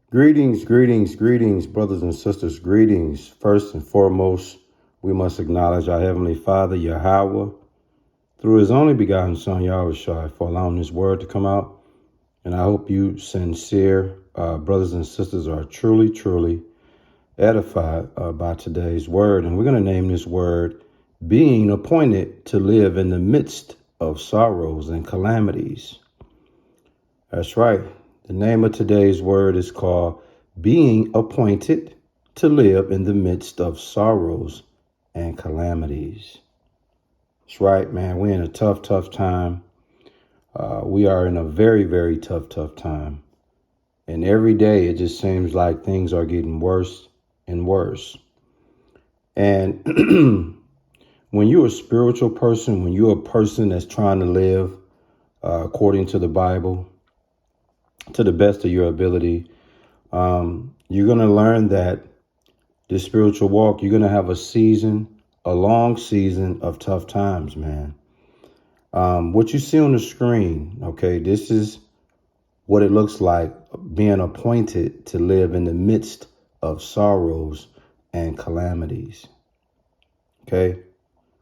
Greetings, greetings, greetings, brothers and sisters. Greetings. First and foremost, we must acknowledge our Heavenly Father, Yahweh, through His only begotten Son, Yahushua, for allowing His word to come out. And I hope you sincere brothers and sisters are truly edified by today's word. And we're going to name this word being appointed to live in the midst of sorrows and calamities. That's right. The name of today's word is called being appointed to live in the midst of sorrows and calamities. That's right, man. We're in a tough time. We are in a very tough time. And every day it just seems like things are getting worse and worse. And when you're a spiritual person, when you're a person that's trying to live according to the Bible, to the best of your ability, you're going to learn that this spiritual walk, you're going to have a long season of tough times, man. What you see on the screen, okay, this is what it looks like being appointed to live in the midst of sorrows and calamities. Okay,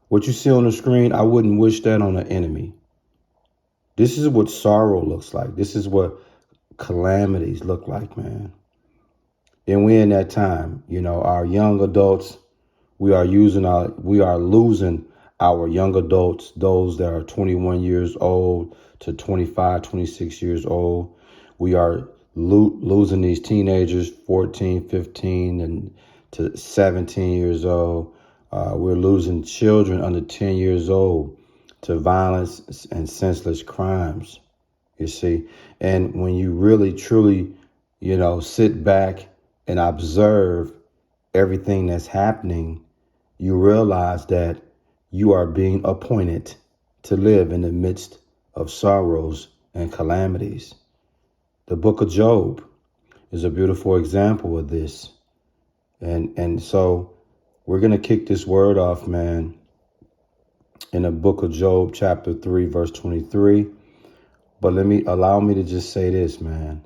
what you see on the screen, I wouldn't wish that on an enemy. This is what sorrow looks like. This is what calamities look like, man. And we're in that time, our young adults, we are losing our young adults, those that are 21 years old to 25, 26 years old. We are losing these teenagers, 14, 15 and to 17 years old. We're losing children under 10 years old to violence and senseless crimes, you see. And when you really, truly, sit back and observe everything that's happening, you realize that you are being appointed to live in the midst of sorrows and calamities. The book of Job is a beautiful example of this. And so we're going to kick this word off, man, in the book of Job, chapter 3, verse 23. But allow me to just say this, man.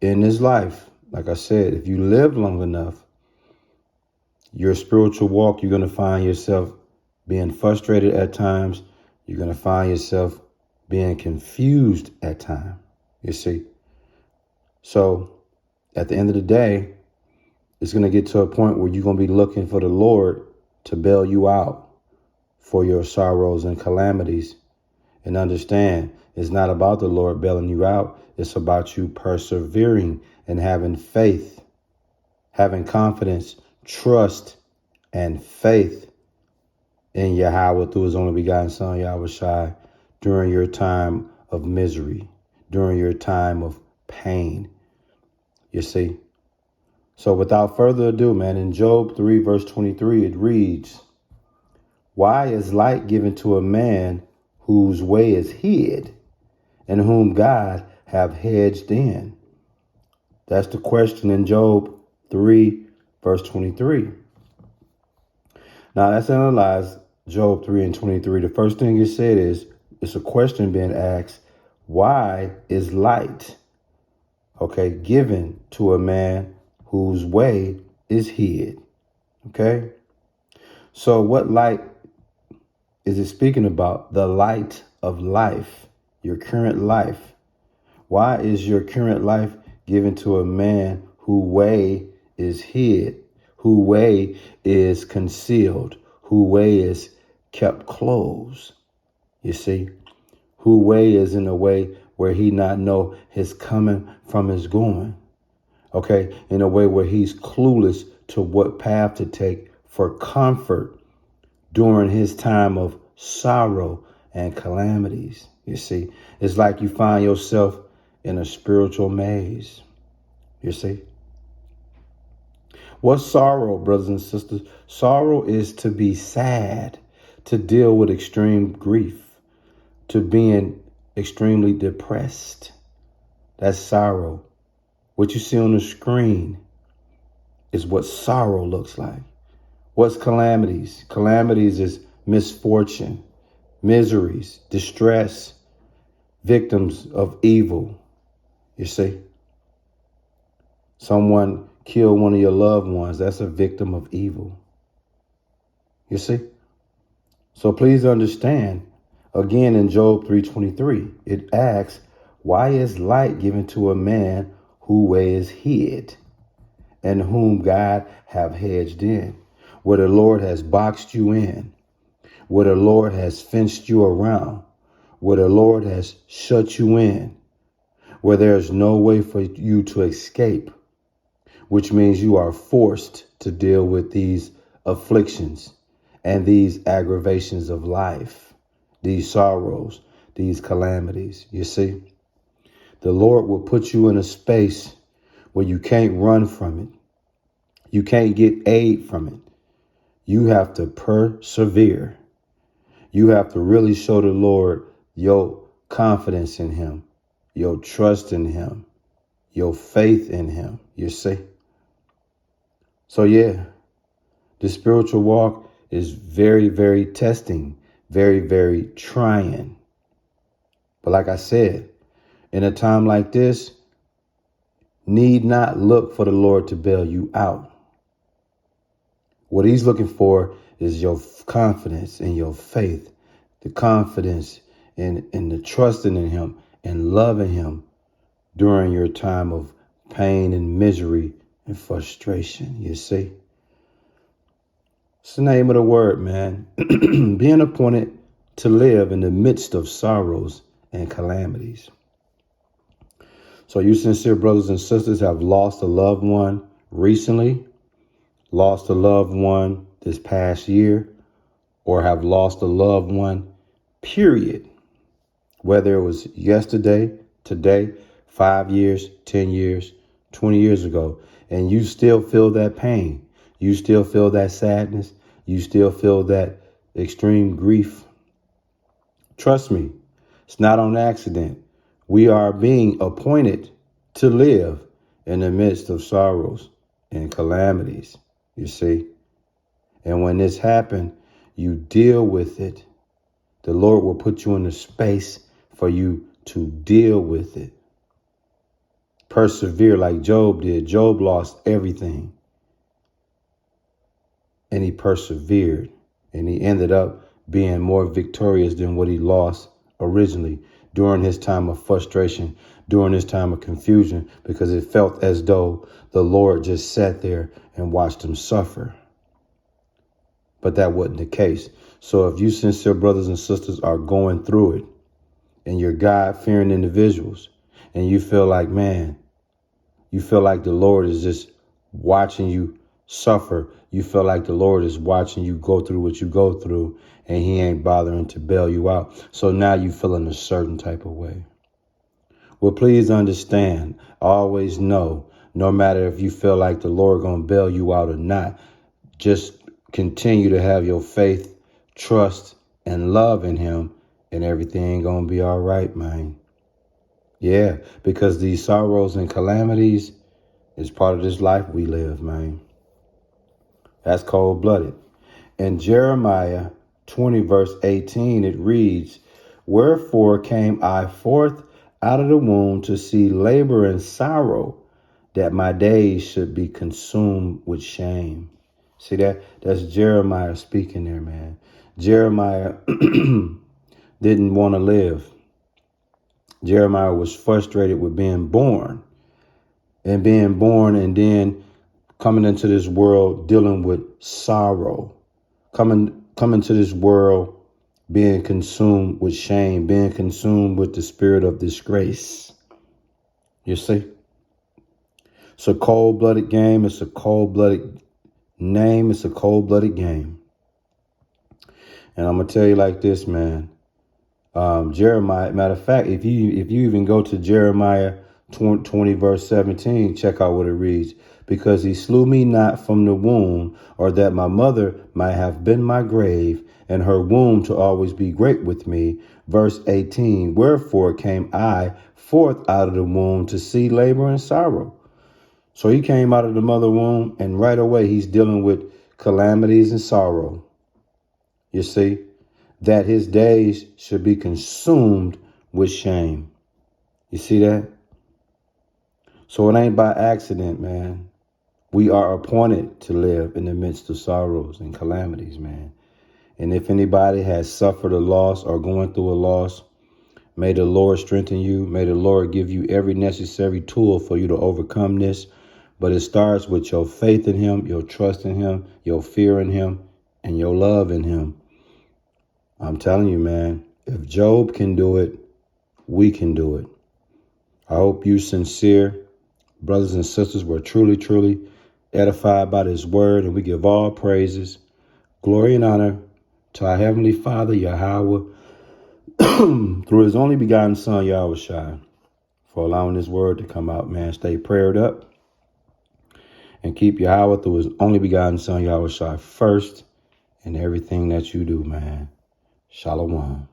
In this life, like I said, if you live long enough, your spiritual walk, you're going to find yourself being frustrated at times. You're going to find yourself being confused at times, you see. So at the end of the day, it's going to get to a point where you're going to be looking for the Lord to bail you out for your sorrows and calamities. And understand, it's not about the Lord bailing you out. It's about you persevering and having faith, having confidence, trust, and faith in Yahweh through His only begotten Son, Yahushua, during your time of misery, during your time of pain. You see? So without further ado, man, in Job 3, verse 23, it reads, "Why is light given to a man whose way is hid, and whom God have hedged in?" That's the question in Job 3, verse 23. Now, let's analyze Job 3 and 23. The first thing it said is, it's a question being asked, why is light, given to a man whose way is hid? Okay? So what light is it speaking about? The light of life, your current life. Why is your current life given to a man whose way is hid, whose way is concealed, whose way is kept closed? You see, whose way is in a way where he not know his coming from his going. In a way where he's clueless to what path to take for comfort during his time of sorrow and calamities. You see, it's like you find yourself in a spiritual maze. You see, what's sorrow, brothers and sisters? Sorrow is to be sad, to deal with extreme grief, to being extremely depressed. That's sorrow. What you see on the screen is what sorrow looks like. What's calamities? Calamities is misfortune, miseries, distress, victims of evil. You see, someone killed one of your loved ones. That's a victim of evil. You see? So please understand, again in Job 3:23, it asks, why is light given to a man who way is hid, and whom God have hedged in, where the Lord has boxed you in, where the Lord has fenced you around, where the Lord has shut you in, where there is no way for you to escape, which means you are forced to deal with these afflictions and these aggravations of life, these sorrows, these calamities. You see, the Lord will put you in a space where you can't run from it. You can't get aid from it. You have to persevere. You have to really show the Lord your confidence in him, your trust in him, your faith in him. You see? So yeah, the spiritual walk is very, very testing, very, very trying. But like I said, in a time like this, need not look for the Lord to bail you out. What he's looking for is your confidence and your faith, the confidence and the trusting in him and loving him during your time of pain and misery and frustration. You see? It's the name of the word, man. Being appointed to live in the midst of sorrows and calamities. So you sincere brothers and sisters have lost a loved one recently, lost a loved one this past year, or have lost a loved one, period. Whether it was yesterday, today, 5 years, 10 years, 20 years ago, and you still feel that pain. You still feel that sadness. You still feel that extreme grief. Trust me, it's not on accident. We are being appointed to live in the midst of sorrows and calamities, you see. And when this happens, you deal with it. The Lord will put you in a space for you to deal with it. Persevere like Job did. Job lost everything. And he persevered. And he ended up being more victorious than what he lost originally during his time of frustration, during his time of confusion, because it felt as though the Lord just sat there and watched him suffer. But that wasn't the case. So if you sincere brothers and sisters are going through it and you're God-fearing individuals and you feel like, man, you feel like the Lord is just watching you suffer. You feel like the Lord is watching you go through what you go through and he ain't bothering to bail you out. So now you feel in a certain type of way. Well, please understand, always know, no matter if you feel like the Lord gonna bail you out or not, just continue to have your faith, trust, and love in him, and everything gonna be all right, man. Yeah, because these sorrows and calamities is part of this life we live, man. That's cold-blooded. In Jeremiah 20, verse 18, it reads, wherefore came I forth out of the womb to see labor and sorrow, that my days should be consumed with shame. See that? That's Jeremiah speaking there, man. Jeremiah didn't want to live. Jeremiah was frustrated with being born and then coming into this world dealing with sorrow, coming to this world being consumed with shame, being consumed with the spirit of disgrace. You see? It's a cold-blooded game. It's a cold-blooded name. It's a cold-blooded game. And I'm going to tell you like this, man. Jeremiah, matter of fact, if you even go to Jeremiah 20 verse 17, check out what it reads. Because he slew me not from the womb, or that my mother might have been my grave, and her womb to always be great with me. Verse 18, wherefore came I forth out of the womb to see labor and sorrow. So he came out of the mother womb, and right away he's dealing with calamities and sorrow. You see, that his days should be consumed with shame. You see that? So it ain't by accident, man. We are appointed to live in the midst of sorrows and calamities, man. And if anybody has suffered a loss or going through a loss, may the Lord strengthen you. May the Lord give you every necessary tool for you to overcome this. But it starts with your faith in him, your trust in him, your fear in him, and your love in him. I'm telling you, man, if Job can do it, we can do it. I hope you sincere brothers and sisters were truly, truly edified by this word, and we give all praises, glory, and honor to our Heavenly Father, Yahweh, through his only begotten Son, Yahweh, for allowing this word to come out, man. Stay prayed up and keep Yahweh through his only begotten Son, Yahweh, first in everything that you do, man. Shalom.